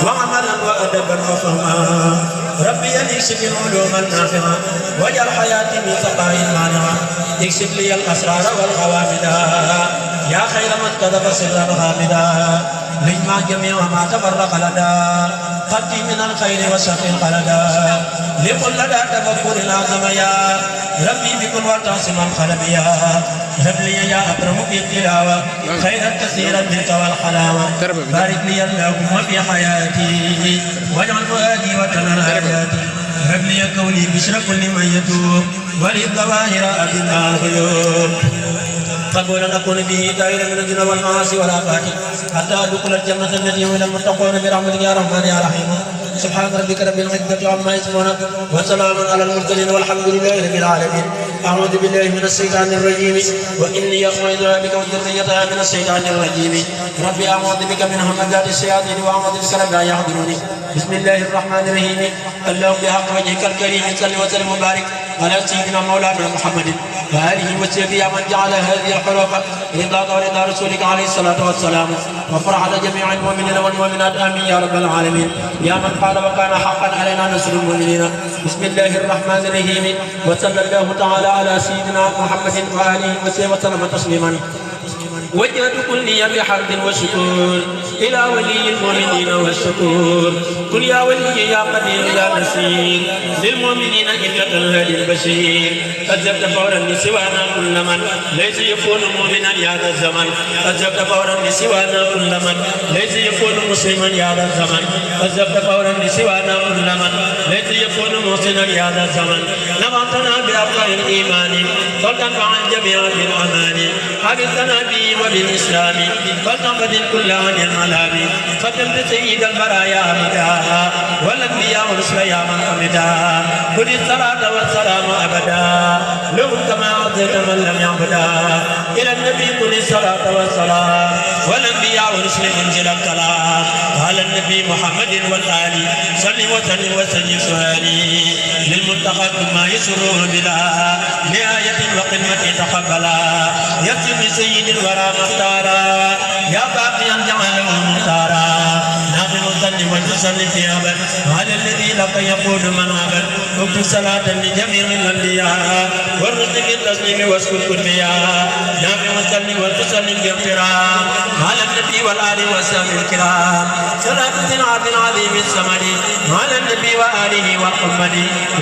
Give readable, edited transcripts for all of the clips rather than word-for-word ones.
وعملا وأدبا وفهما ربي يكشف العلوم النافعة واجعل حياتي من سقاء مانعة اكشف لي الأسرار والخوافدا يا خير من كذب سرا غامدا لجمع جميع ما تفرق لدى خطي من الخير والشر الخلدا لقل لدى تفكر العظم يا ربي بكل وتعصم الخلبيا هب لي يا أكرم في التلاوة خيرا كثيرا منك والحلاوة بارك لي اللهم في حياتي واجعل فؤادي وطن حياتي هب لي كوني بشر كل من يتوب وللظواهر أبناء الغيوب قبولا أكون به دائرا من الذنوب والمعاصي والآفات حتى أدخل الجنة التي وعد المتقون برحمتك يا رحمن يا رحيم سبحان ربك رب العزة عما يصفون وسلام على المرسلين والحمد لله رب العالمين. أعوذ بالله من الشيطان الرجيم وإني أعوذ بك وذريتها من الشيطان الرجيم ربي أعوذ بك من همزات الشياطين وأعوذ بك رب أن يحضروني. بسم الله الرحمن الرحيم. اللهم بحق وجهك الكريم صل وسلم وبارك على سيدنا مولانا محمد وآله وصحبه من جعل هذه الحروف رضاك ورضا رسولك عليه الصلاة والسلام وفرح على جميع المؤمنين والمؤمنات آمين يا رب العالمين. يا من قال وكان حقا علينا نصر المؤمنين. بسم الله الرحمن الرحيم وصلى الله تعالى على سيدنا محمد وآله وسلم تسليما. وجهت كلي بحمد وشكر إلى ولي المؤمنين والشكور. قل يا ولي يا قدير يا نصير للمؤمنين إنك الهادي البشير. أجبت فورا لسوانا كل من ليس يكون مؤمنا يا ذا الزمن. أجبت فورا لسوانا كل من ليس يكون مسلما يا ذا الزمن. أجبت فورا لسوانا كل من ليس يكون محسنا يا ذا الزمن. نفعتنا بأبقاء الإيمان فلتنفع الجميع بالأمان. حفظتنا به وبالإسلام فلتنفذ كل عن الملام. ختمت سيد البرايا أمدا والأنبياء والرسل يا من حمدا. خذ الصلاة والسلام أبدا لهم كما أعطيت من لم يعبدا. إلى النبي كل الصلاة والسلام والأنبياء والرسل منزل الكلام. على النبي محمد والآل صل وسلم وسلم سؤالي للمنتقى ما يسره بلا نهاية وقمة تقبلا. يسر لسيد الورى مختارا يا باقيا جعله مختارا. نحن نصلي وتسلم في أبد على الذي لك يقول من أبد. اكتب صلاة لجميع الأنبياء والرسل بالتسليم واسكت كليا. نحن نصلي وتسلم باحترام على النبي والآل والصحب الكرام. صلاة عبد عظيم الصمد على النبي وآله والأمد.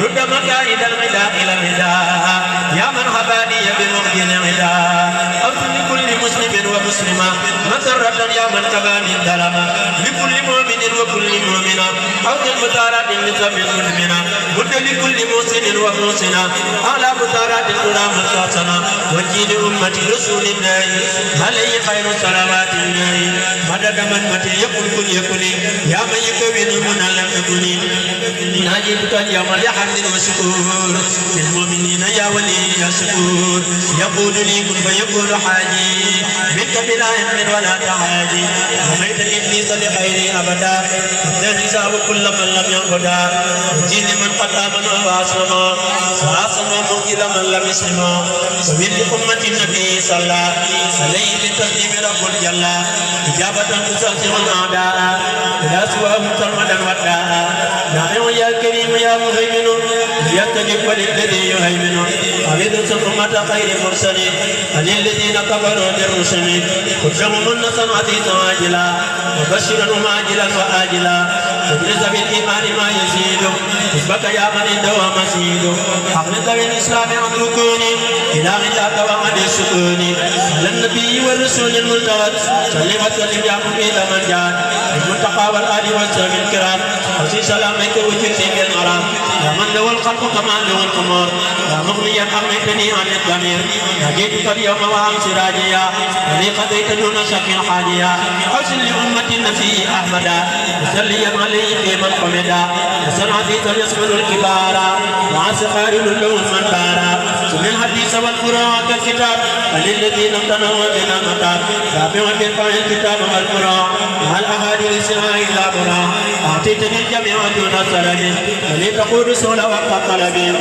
رد مكائد الغداء إلى الغداء يا من هباني بمغد الغداء. أغفر لكل مسلم ومسلمة مسرة يا من كباني الظلمة. لكل مؤمن وكل مؤمنة أوجه المطارات النسب المؤمنة. مد لكل محسن ومحسنة على مطارات الغلام الحسنة. وجيل أمة رسول الله عليه خير صلوات الله. مدد من متى يقول كل يقول يا من يكون من لم يكن. ناجيتك اليوم بحمد وشكور للمؤمنين يا ولي يا شكور. يقول لي كن فيقول حاجي منك بلا يمن ولا تعاجي. رميت إبليس لخيري أبدا إذا حساب كل من لم يعبدا. وجيل من قد آمن وأسلم وأسلم مقيل من لم يسلم. ومن أمة النبي صلى عليه بالتسليم رب الجلة. إجابة تستهزئ الأعداء إلى سواه سرمدا وداء. نعم يا كريم يا مهيمن يستجب للذي يهيمن. حفظت أمة خير مرسلين عن الذين كفروا بالرسل. خذهم النصر عزيزا عاجلا وبشرهم عاجلا وآجلا. تدرس بالإيمان ما يزيد حسبك يا من عنده مزيد. أخلص بالإسلام عن ركوني إلى غداك وعن السكون. على النبي والرسول الملتقط صل وسلم يا مفيد من جاد المنتقى والآل والسلام الكرام. وسي سلامك وجدتي بالمرام يا من له الخلق كما له القمر. يا مغنيا أغنيتني عن الضمير. نجيتك اليوم وأمس راجيا ولي قضيت دون شك حاجيا. أوصل لأمة النبي أحمدا وسليا عليه في من حمدا. وسن عزيزا يسمن الكبار مع سخار له من بارا. سن الحديث والقرآن كالكتاب وللذين امتنعوا بنا المطاب. تابع بالفعل الكتاب والقرآن مع الأحاديث إلى قرآن. أعطيتني الجميع دون سلب ولتقول رسول وقت طلبي.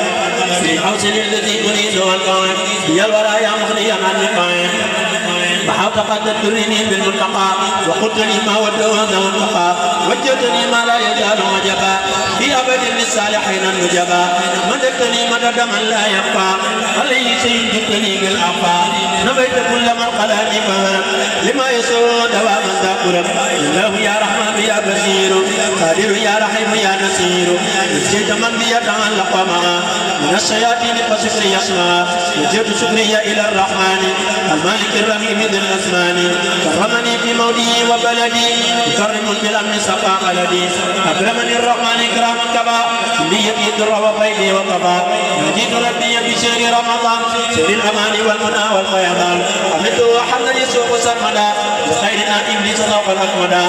في حوصل الذي أريد والقائم هي الورايا مغنيا عن القائم. محاط قد تدرني بالمنتقى وقلت لي ما ودعوه المنتقى وجدتني ما لا يزال عجبا في أبد للصالحين النجبا مددتني مدد من لا يخفى عليه شيء جدتني بالعفا نبيت كل من قلاني فهم لما يسوء دواما ذاكرا الله يا رحمن يا بصير قادر يا رحيم يا نصير نسيت من بيتعلق معه من الشياطين فشكري يسمع وجدت شكري إلى الرحمن المالك الرحيم ذي الأسمان كرمني في مولي وبلدي مكرم بالأمن سقى قلدي أكرمني الرحمن إكراما كبا ليتي در وفيدي وقبا نجيت ربي بشهر رمضان شهر الأمان والمنى والفيضان حمدت وحمدني سوق سرمدا بخير إبليس ذوق الأكمدا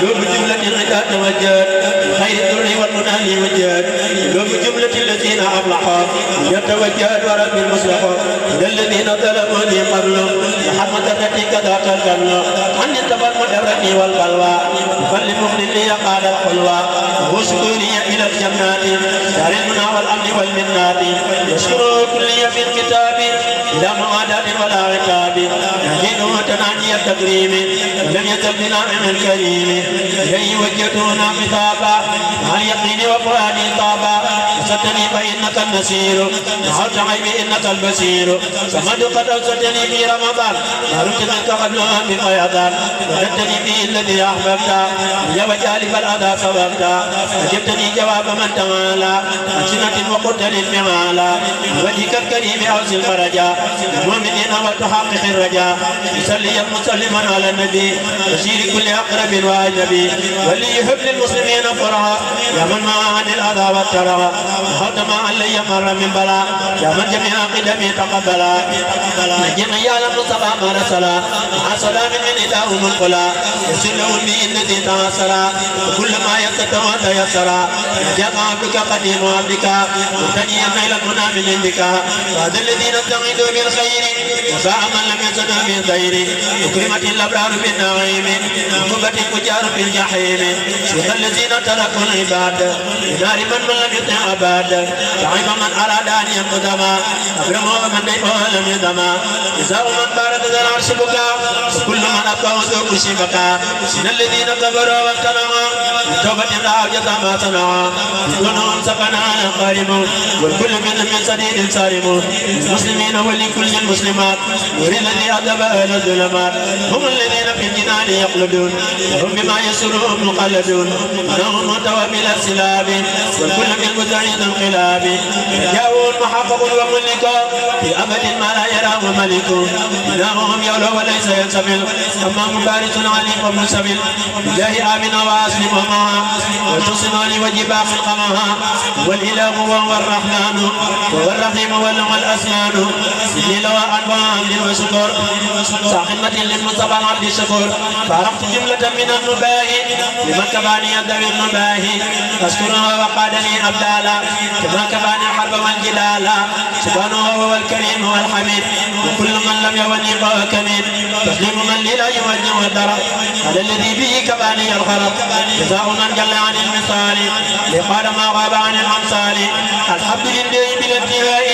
قلوب جملة الغداء توجد بخير الدر والمنى لي وجد قلوب جملة الذين أفلحوا يتوجد ورب المصلح إلى الذين ظلموني قبل محمد التي كذا تكلم عني تبر مدرني والبلوى فلمؤمن لي قال الحلوى وهو شكوري إلى الجنات دار المنى والأمن والمنات يشكر كل في الكتاب لا معاداة ولا عقاب يهديه تنادي التكريم ولم يزل بنعم الكريم إليه وجهتنا خطابا مع اليقين وفؤادي طابا وصدني فإنك النصير نحوت عيبي إنك البصير صمد قد أوصلتني في رمضان هربت منك قبلها بفيضان وجدتني به الذي أحببت يا وجالب الأذى صببت أجبتني جواب من تعالى عن سنة وقلت للفعالى وجهك الكريم أوصل الفرجا المؤمنين وتحقق الرجاء يصلي مسلما على النبي بشير كل أقرب وأجنبي واللي يحب للمسلمين فرحا يا من معه عن الأذى والترى وحوت ما علي مر من بلاء يا من جميع قدمي تقبلا نجم يا المصطفى ما رسلا مع سلام من إله منقلا يسر له به الذي تواصلا وكل ما يستطيع تيسرا نجاك عبدك قديم عبدك مبتنيا نيل المنى من عندك وهذا الذين استعيدوا بالخير وساء من لم يسد من خير أكرمت الأبرار بالنعيم وكبت الفجار في الجحيم شيخ الذين تركوا العباد بنار من لم يطع عباد تعيب من أراد أن ينقذما أكرمه من بيته لم يدما جزاء من بارد ذا العرش بكى وكل من أبقى وذوق شبكا من الذين كبروا وابتلعوا توبة الله جزاء ما صنعوا كلهم سكن على قارم والكل منهم من سديد صارم المسلمين ولكل المسلمات نور الذي أذهب أهل الظلمات هم الذين في الجنان يخلدون وهم بما يسرهم مقلدون لهم توابل السلاب والكل من مزعيد الانقلاب جاءوا محقق وملك في أبد ما لا يراه ملك إلههم يولى وليس ينسفل أما مبارس عليم ومنسفل بالله آمن وأسلم ومعها وتصل لوجبا خلقها والإله وهو الرحمن وهو الرحيم وهو الأسنان سيدي لو أنفع عبد وشكر صاحبة للمصطفى العبد الشكور فعرفت جملة من النباهي لمن كفاني الدوي النباهي أشكرها وقادني أبدالا كما كفاني الحرب والجلالا سبحانه هو الكريم والحميد وكل من لم يوني فهو كمين تسليم من لا يوجه الدرر على الذي به كفاني الخرب جزاء من جل عن المثال لقال ما غاب عن الأمثال الحمد لله بالانتهاء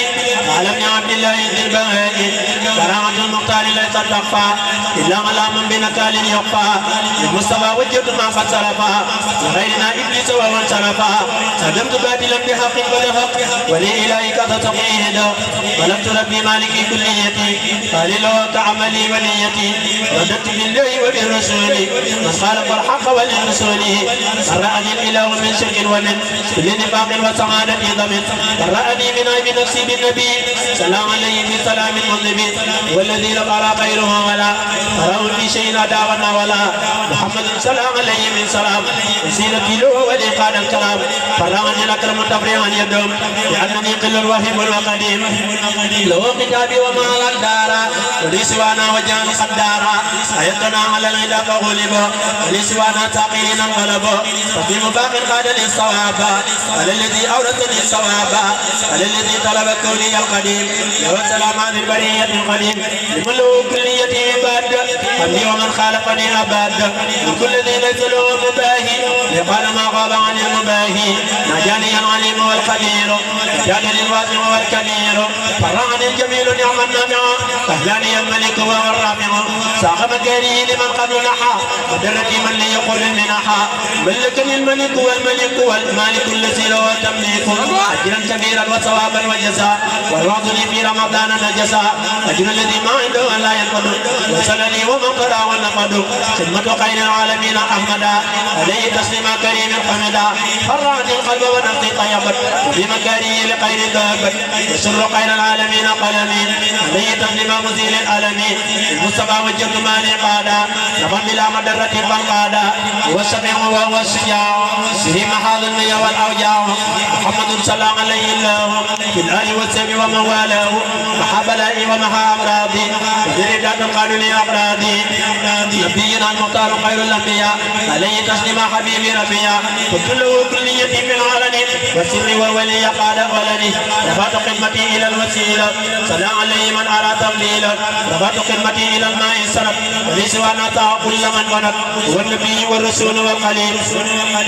على ابن عبد الله ذي البهاء كرامة المختار ليست تخفى إلا على من بنكال يخفى للمصطفى وجهت ما قد سلفا لغيرنا إبليس وهو انصرفا صدمت باطلا بحق ولحق ولإلهي قد تقيه هدى ولمت ربي مالكي كليتي قال له كعملي ونيتي رددت بالله وبالرسول من خالف الحق وللرسول برأني الإله من شرك ومن كل نفاق وسعادة ضمن برأني من عيب نفسي بالنبي سلام عليه بسلام مذنبين والذي لم أرى غيره ولا أراه في شيء أداونا ولا محمد سلام عليه من سلام وسيلتي له ولقاد الكلام فرأني الأكرم تفريعا يدوم لأنني قل الوهيب القديم له كتابي وما الدارا ولي سوانا وجان قدارا أيتنا على الغدا فغلبوا ولي سوانا تاقين انقلبوا ففي مباق قاد لي الصواب على الذي أورثني الصواب على الذي طلب كوني القديم له السلام عن البرية القديم لمن له كليتي عباد حمدي ومن خالقني أباد وكل ذي ليس له مباهي يقال ما غاب عن المباهي نجاني العليم والقدير نجاني الواسع والكبير فرعني الجميل نعم النافع أهلاني الملك وهو الرافع ساق مكاري لمن قبل نحى ودرتي من لي يقول المنحى ملكني الملك والملك والمالك الذي له تمليك أجرا كبيرا وثوابا وجزاء والوعد لي في رمضان نجزا أجر الذي ما عنده لا ينقض وصلني ومن قرأ والنقض خدمة خير العالمين أحمدا عليه تسليما كريم حمدا فرعت القلب ونفسي طيبت بمكاره لخير ذهبت وسر خير العالمين قلمي عليه تسليما مزيل الألمين المصطفى وجهت مالي قادا نفا بلا مدرة فانقادا هو الشفيع وهو الشجاع به محاذ المياه والأوجاع محمد صلى عليه الله في الآل والسبي ومن والاه محا بلائي ومحا أمراضي وبرداد قالوا لي أقراضي نبينا المختار خير الأنبياء عليه تسليما حبيبي ربيا قلت له كليتي في العلن وسري وولي قال ولدي رفعت قمتي إلى الوسيلة صلى عليه من أرى تفضيلا رفعت قمتي إلى الماء السرب وليس وانا طاع كل من ونب هو النبي والرسول والقليل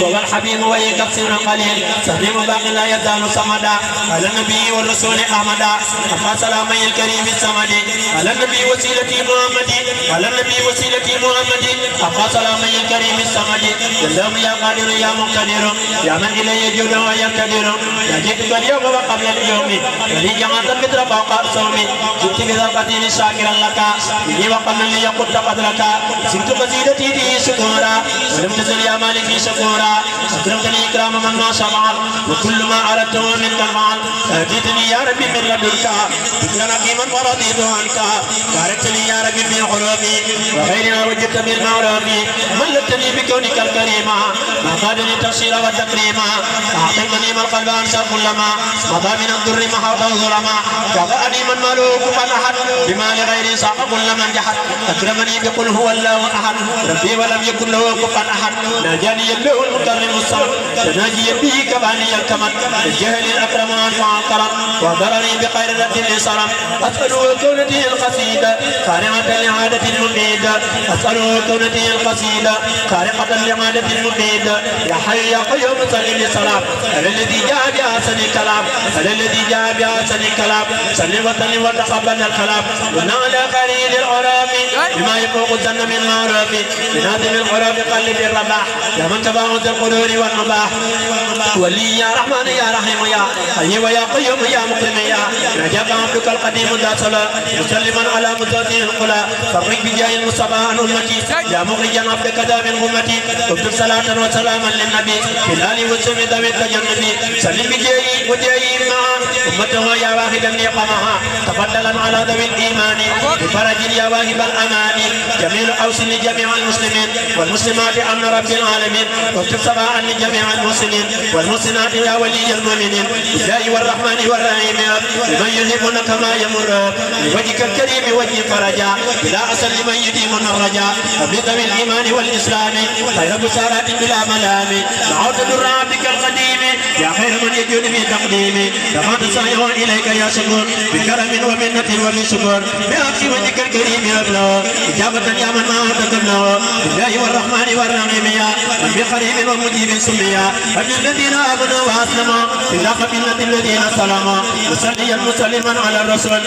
هو الحبيب ويكسر القليل سليم باقي لا يزال صمدا على النبي والرسول أحمدا أما سلامي الكريم الصمد على النبي وسيلتي محمد على النبي وسيلتي محمد أما سلامي الكريم الصمد اللهم يا قادر يا مقتدر يا من إليه يجود ويقتدر يا جئتك اليوم وقبل اليوم ولي جمعت الفطر فوق الصوم جئت بذرقتي شاكرا لك إني وقبل لي قلت قدرك سرت قصيدتي به شكورا ولم تزل يا مالكي شكورا أكرمتني إكرام من ما شرع وكل ما أردته منك الفعل أتيتني يا ربي من لدنك ذكرا حكيما ورضيت عنك باركتني يا ربي في حروفي وغيرنا وجدت بالمعروف ملكتني بكونك الكريم ما قادني التقصير والتكريم أعطيتني ما القلب أنسى كل ما مضى من الضر محوط الظلما كفأني من ملوك فنحت بما لغيري ساق كل من جحد أكرمني بقل هو الله أحد ربي ولم يكن له كفوا أحد ناجاني الله المكرم الصمد تناجي به كباني الكمد الجهل الأكرم أنفع الكرم وضرني بخير رد لصرم أسأله كونته القصيدة خارقة لعادة المفيدة أسأله كونته القصيدة خارقة لعادة المفيدة يا حي يا قيوم صل للسلام على الذي جاء بأحسن الكلام على الذي جاء بأحسن الكلام صل وسلم وتقبل الكلام ونا على خليل العراب بما يفوق الجنة من معروف بنادم العراب قلب الرباح يا من تباعد القدور والنباح ولي يا رحمن يا رحيم يا حي ويا قيوم يا مكرم يا نجاب عبدك القديم ذا صلاة مسلما على متوتين القلا فرق بجاه المصطفى عن أمتي يا مخرجا عبدك ذا من أمتي اكتب صلاة وسلاما للنبي في الآل والسر ذوي التجنبي سلم بجاهي وجاهي معا أمته يا واحدا يقمها تفضلا على ذوي الإيمان بفرج يا واهب الأمان جميل أوصل لجميع المسلمين والمسلمات أمن رب العالمين واكتب صباحا لجميع المسلمين والمحسنات يا ولي المؤمنين بالله والرحمن والرحيم لمن يهمنا كما يمر بوجهك الكريم وجه فرجا بلا أصل لمن يديمنا الرجاء وبذوي الإيمان والإسلام خير بسارات بلا ملام دعوت درابك القديم يا خير من يجود في تقديمي دفعت سعيه إليك يا شكور بكرم ومنة وبشكر بأبكي وجهك الكريم أبلغ إجابة يا من ما تقبله بالله والرحمن والرحيم يا من بقريب ومجيب سميا أجل الذين آمنوا وأسلموا إلا قبلة الذين سلموا مسليا مسلما على الرسول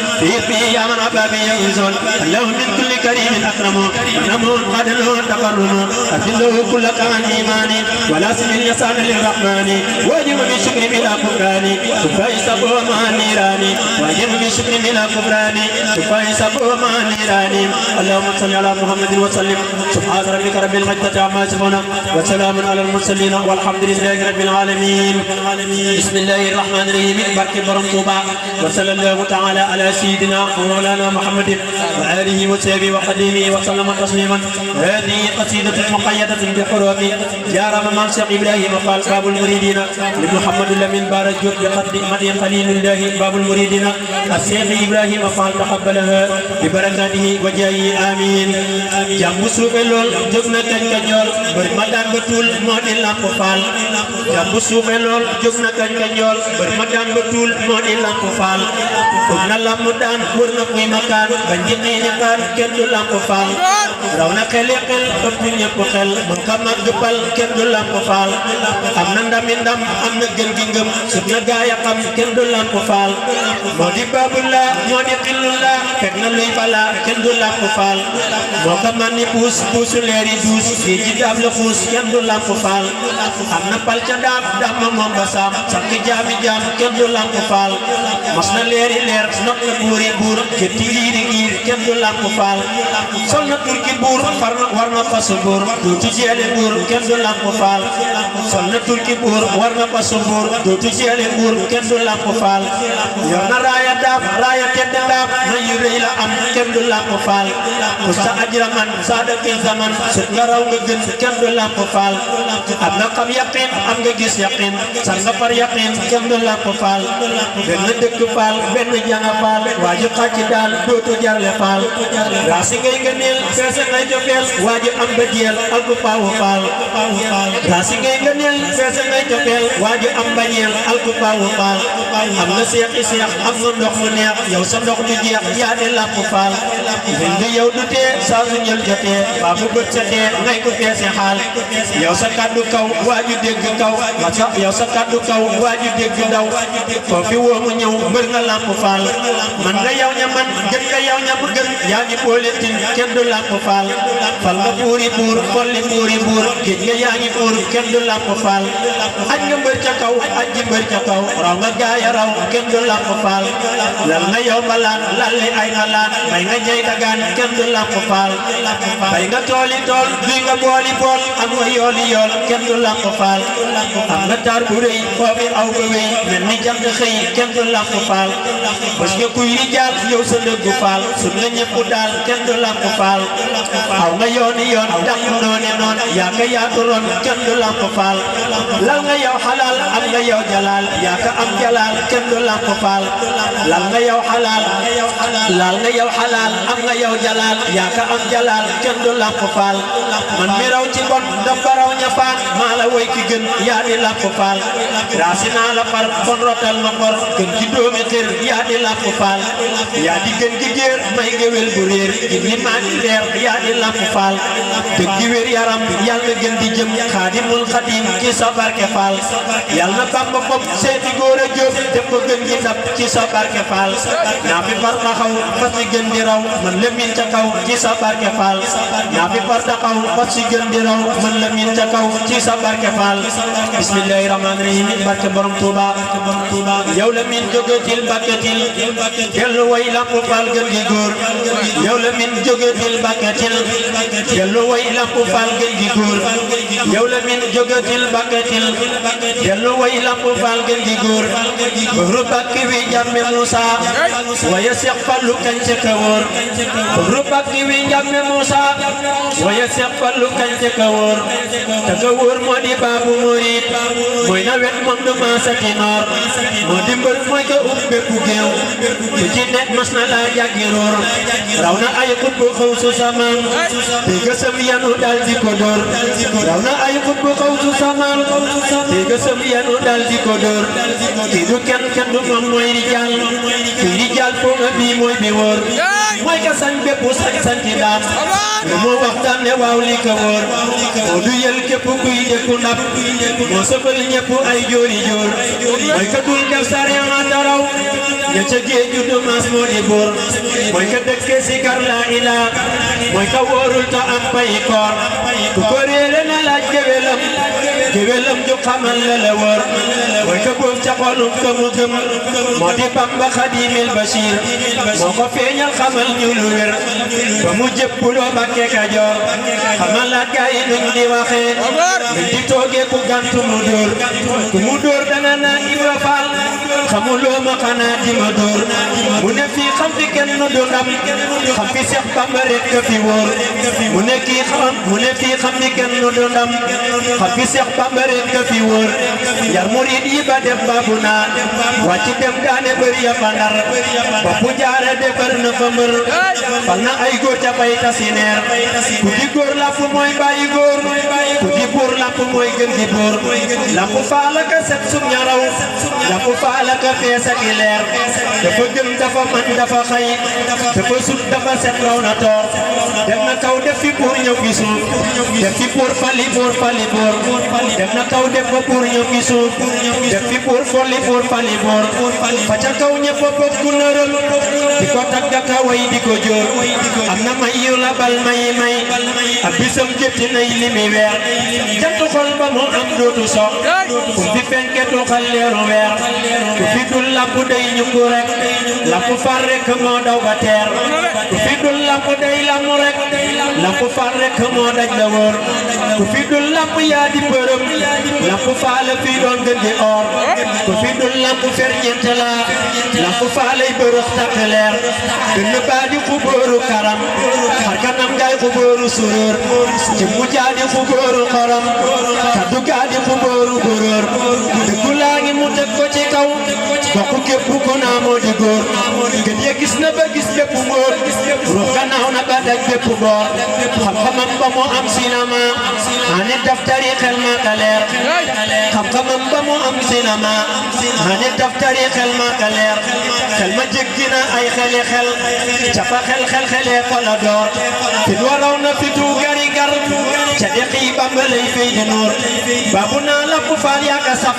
به يا من أبابي يغزل الله من كل كريم أكرم ونمو قدره تقرم أفله كل كان إيماني ولا سن يسان للرحمن واجب بالشكر بلا كفران كفاية سبوه مع النيران واجب بالشكر بلا كفران كفاية سبوه مع النيران اللهم صل على محمد وسلم سبحان ربك رب العزة عما يصفون وسلام على المرسلين والحمد لله رب العالمين بسم الله الرحمن الرحيم بركة برمطوبة وصلى الله تعالى على سيدنا ومولانا محمد وآله وصحبه وقديمه وسلم تسليما هذه قصيدة مقيدة بحروف جار من شيخ إبراهيم قال باب المريدين لمحمد لمن بارك بقدر مدي قليل الله باب المريدين الشيخ إبراهيم قال تقبلها ببركاته وجاهه آمين جنب سوف اللول جبنا كنجول برمدان بطول مودي لامپ فال جنب سوف اللول جبنا كنجول برمدان بطول مودي لامپ فال كنا لامدان ورنا في مكان بنجي نيكان كن kenn du Lamp Fall raw na xeli xel ëpp ñëpp xel moo ko màgg pal kenn du Lamp Fall am na ndami ndam am na gën gi ngëm sut na gaaya xam kenn du Lamp Fall moo di babullah moo di xillullah fekk na luy bala kenn du Lamp Fall moo ko man ni puus puusu leeri duus fii ji daab la xuus kenn du Lamp Fall am na pal ca daab daab ma moom ba saam sakki jaami jaam kenn du Lamp Fall mas na leeri leer not na buuri buur ketti giiri giir kenn du Lamp Fall sol na turki buur far na war na fasu buur dootu jeele buur kenn du Lamp Fall sol na turki buur war na fasu buur dootu jeele buur kenn du Lamp Fall yor na raaya daab raaya tedd daab na yu rëy la am kenn du Lamp Fall kusta ajraman saada fi zaman sut nga raw nga gën kenn du Lamp Fall am nga xam yaqin am nga gis yaqin san nga far yaqin kenn du Lamp Fall benn dëkk Fall benn janga Fall waaju xàcc daal dootu jarle Fall raasi ngay ngëneel feese ngay jofeel waaju am ba jeel alku paawu Fall raasi ngay ngëneel feese ngay jofeel waaju am ba ñeel alku paawu Fall am nga seex i seex am nga ndox mu neex yow sa ndox du jeex yaa di Lamp Fall leen di yow du tee saa su ñël jotee baa bu bët setee ngay ko feese xaal yow sa kaddu kaw waaju dégg kaw yow sa kaddu kaw waaju dégg ndaw foofi woo mu ñëw mbër nga Lamp Fall man nga yow ña man gën nga yow ña bu gën yaa ngi boole tin kenn du Lamp Fall fal nga buuri buur xolli buuri buur géej nga yaa ngi buur kenn du Lamp Fall aj nga mbër ca kaw aj ji mbër ca kaw raw nga gaaya raw kenn du Lamp Fall lal nga yow balaan lalli ay nga laan bay nga jey dagaan kenn du Lamp Fall bay nga tooli tool duy nga booli bool am nga yooli yool kenn du Lamp Fall am nga taar bu rëy foofi aw ba wéy mel ni jant xëy kenn du Lamp Fall bës nga kuy rijaal yow sa dëggu Fall sut nga ñëpp daal kenn du Lamp Fall aw nga yooni yoon daq noone noon yaa ka yaatu ron kenn du Lamp Fall lal nga yow xalaal am nga yow jalaal yaa ka am jalaal kenn du Lamp Fall lal nga yow xalaal lal nga yow xalaal am nga yow jalaal yaa ka am jalaal kenn du Lamp Fall man mi raw ci bon da baraw ña faan maa la woy ki gën yaa di Lamp Fall raasi naa la far bon rotal ma xor gën ci doomi xër yaa di Lamp Fall yaa di gën gi géer may géwél bu réer gi ni maa di leer yaa di Lamp Fall dëgg gi wér yaram yàlla gën di jëm xaadimul xadim ci sa barke Fall yàlla na Bamba bopp seeti góor a jóob def ko gën gi ndab ci sa barke Fall naa fi far taxaw fas ci gën di raw man la min ca kaw ci sa barke Fall naa fi far taxaw fas ci gën di raw man la min ca kaw ci sa barke Fall bismillahi rahmani rahim barke borom Touba yow la min jógatil bakkatil dellu way Lamp Fall gën gi góor yow la min jógatil bakkatil dellu way Lamp Fall gën gi góor yow la min jógatil bakkatil dellu way Lamp Fall gën gi góor bëgru bakki wi jàmme Moussa waya Seex Fallu kañ ca kawoor bëgru bakki wi jàmme Moussa waya Seex Fallu kañ ca kawoor te kawoor moo di baabu murit mooy nawet moom du maasati noor moo di mbër mooy ko bépp géew ku ci nekk mas na laa jàggi roor raw na ay xut bu xaw su samaan te gësëm yanu dal di ko door raw na ay xut bu xaw su samaan te gësëm yanu dal di ko door kii du kenn kenn du moom mooy rijaal kii rijaal foo nga bii mooy bi wóor mooy ka sañ bépp sañ ci daam lu moo waxtaan ne waaw li ko wóor moo du yël képp kuy dëkku ndab moo sëfal ñëpp ay joori joor mooy ka dul def sare ma daraw ña ca géeju du maas moo di buur mooy ka dëkke si kar la ilaa mooy ka wóorul ta am payi koor ku ko réere na laaj géwélam ju xamal la la wóor mooy ka boof ca xolum ka mu gëm moo di Bamba Xadimil Bachir moo ko feeñal xamal ñu lu wér ba mu jëppuloo Mbàkke Kajoor xamal laat gaa yi nuñ di waxee nuñ di toogee ku gantu mu dóor dana naa Ibra Faal xamuloo ma xanaa di ma dóor mu ne fii xam fi kenn du ndam xam fi Seex Bamba rek ka fi wóor mu ne kii xam mu ne fii xam fi kenn du ndam xam fi Seex Bamba rek ka fi wóor yar murid yi ba def baabu naa wàcc dem daane bëri ya fa Ndar boppu jaare defar na fa mbër fal na ay góor ca bay tasineer ku di góor la fu mooy bàyyi góor ku di buur lamp mooy gën di buur lamp faala ka set sum ñaraw lamp faala ka fees ak leer dafa gën dafa man dafa xëy dafa sut dafa set raw na toor def na kaw def fi buur ñëw gi suuf def fi buur fali buur def na kaw def fa buur ñëw gi suuf def fi buur folli buur fali buur fa ca kaw ñëpp bokk nërëm di ko tagga ka way di ko jóor am na may yu la bal may ab bisam jëtti nay limi weer jantu xol ba mu am dootu sox ku fi fenketu xal leeru weer ku fi dul lamp day ñukku rek lamp far rek moo daw ba teer ku fi dul lamp day lamu rek lamp far rek moo daj la wóor ku fi dul lamp yaa di përëm lamp faala fi doon gën di or ku fi dul lamp ferñeent la lamp faalay bërëx takk leer dënn baa di xubóoru karam xar kanam ngay xubóoru suróor ci mu jaa di xubóoru xorom kaddu gaa di xubóoru góróor dëggu laa ngi mu teg ko ci kaw bokku képp ku naa moo di góor gën ya gis na ba gis bépp mbóor ruux gannaaw na ba daj bépp boor xam-xamam ba mu am sinama ane daftari xel ma ka leer xam-xamam ba mu am sinama ane daftari xel ma ka leer xel ma jéggi na ay xeli xel cafa xelee ko la door fit waraw na fitu gari gar ca deqi Bamba lay fay di nuur babu naa lapp faal yaaka sap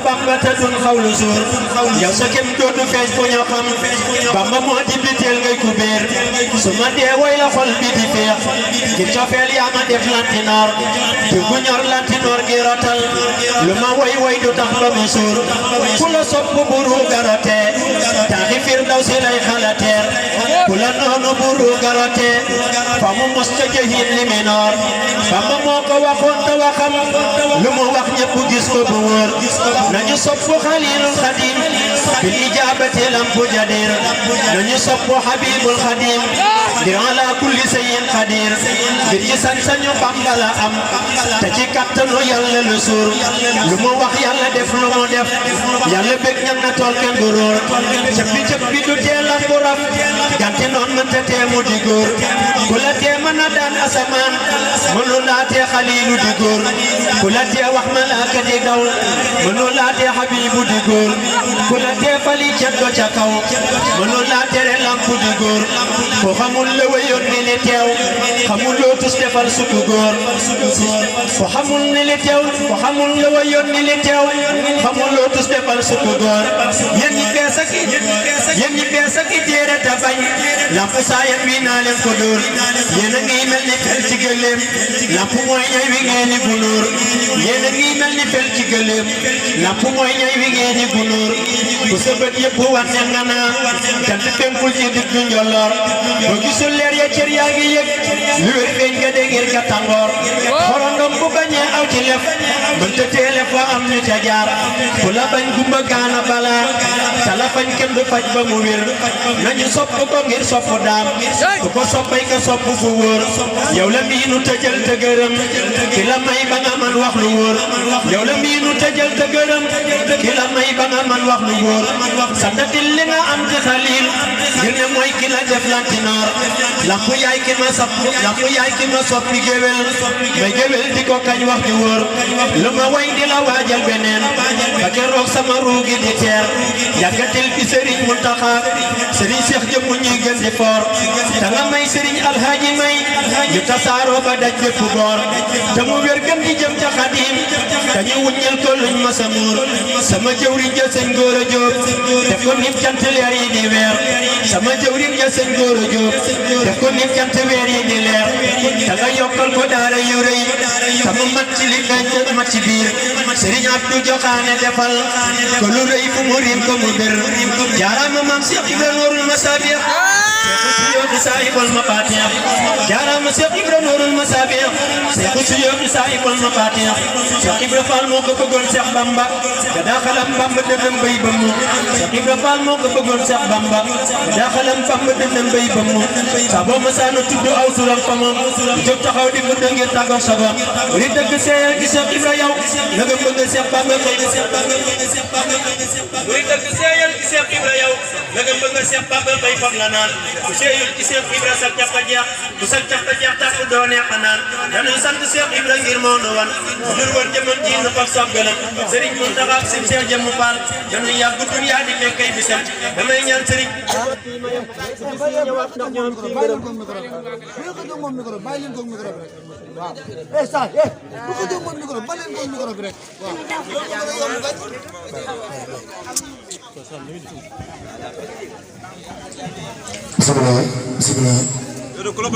Bamba te dun xawlu suur yow sa kem dootu fees fu ñu xam Bamba moo di biteel ngay ku béer su ma dee woy la xol bi di feex ngir cofeel yaa ma def lantinoor di gu ñor lantinoor gi rotal lu ma woy du tax ba mu suur ku la sopp buru garote taaxi Firdawsi lay xalateer ku la noonu buru garote fa mu mos ca jëhiin li mi noor Bamba moo ko waxoon te waxam lu mu wax ñëpp gis ko bu wóor nañu sopp Xaliilul Xadiim bil ijaabati lam bu jadir nañu sopp Habibul Xadiim ngir ala kulli shay'in qadir ngir ci sañ-sañu Bamba la am te ci kattanu Yàlla lu suur lu mu wax Yàlla def lu mu def Yàlla bég ñam na tool kenn du róor cëppi du tee la bu raf gante noon mënta tee mu di góor ku la tee mën a daan asamaan mënu laa tee Xaliilu di góor ku la tee wax malaaka di daw mënu laa tee Habibu di góor ku la tee fali ceddo ca kaw mënu laa tere lampu di góor ko xamul la wayoon ni li teew xamul loo tus defal sukku góor ko xamul ni li teew ko xamul la wayoon ni li teew xamul loo tus defal sukku góor yéen ñi bees ak i téere ta bañ lamp saayam wi naa leen ko dóor yéen a ngi mel ni fel ci gëléem lamp mooy ñay wi ngeen ni gunóor yéen a ngi mel ni fel ci gëléem lamp mooy ñay wi ngeen ni gunóor ku sa bët yëpp wànne nga naa jant fenkul ci diggu njolloor boo gisul leer ya cër yaa ngi yëg lu wér feeñ nga de ngir ga tàngoor xorondom bu bañee aw ci lef mënta teele fa am ñu ca jaar ku la bañ gumba gaana balaa tala fañ kenn du faj ba mu wér nañu sopp ko ngir sopp daam ku ko soppay ka sopp fu wóor yow la miinu tëjal te gërëm ki la may ba nga man wax lu wóor yow la miinu tëjal te gërëm ki la may ba nga man wax lu wóor santatil li nga am ci Xaliil ngir ne mooy ki la def lantinoor lampu yaay ki ma soppi géwél may géwél di ko kañ wax di wóor lu ma way di la waajal beneen ba keroog sama ruugi di teer yàggatil bi Sëriñ Muntaxa Sëriñ Seex jëmmu ñuy gën di foor te nga may Sëriñ Alhaaji may ñu tasaaroo ba daj bépp boor te mu wér gën di jëm ca Xaadim te ñu wuññal ko luñ ma sa muur sama jëwriñ ja sëñ Góora Jóob def ko nit jant leer yi di weer sama jëwriñ ja sëñ Góora Jóob def ko nit jant weer yi di leer te nga yokkal ko daara yu rëy te mu mat ci li feeñ te mat ci biir Sëriñ Abdu Joxaane defal ko lu rëy fu mu riim ko mu bir jaaraama maam Seex Ibra Nuurul Masaabiix Seexu Suyuuti saahibul mafaatih jaaraama Seex Ibra Nuurul Masaabiix Seexu Suyuuti saahibul mafaatih Seex Ibra Faal moo ko bëggoon Seex Bamba ga daaxalam Bamba dëndam bay bëmm Seex Ibra Faal moo ko bëggoon Seex Bamba ga daaxalam Bamba dëndam bay bëmm saa boo masaana tudd aw turam fa moom jóg taxaw di mu dëngir tàggoog sa bopp ri dëgg seeyal gi Seex Ibra yow na nga bëgg Seex Bamba xëy ri dëgg seeyal gi Seex Ibra yow na nga bëgg Seex Bamba xëy fam la naan ku seeyul ci Cheikh Ibra sa caf ka jeex ku sa caf ka jeex tax doo neex a naan dañuy sant Cheikh Ibra ngir moo nu wan jur woon jëmam ji nu fab soggalam Serigne Mountakha ak Serigne Cheikh Jëmmu Fall dañuy yàgg dunya di fekkay bisam damay ñaan Serigne bismillah bismillah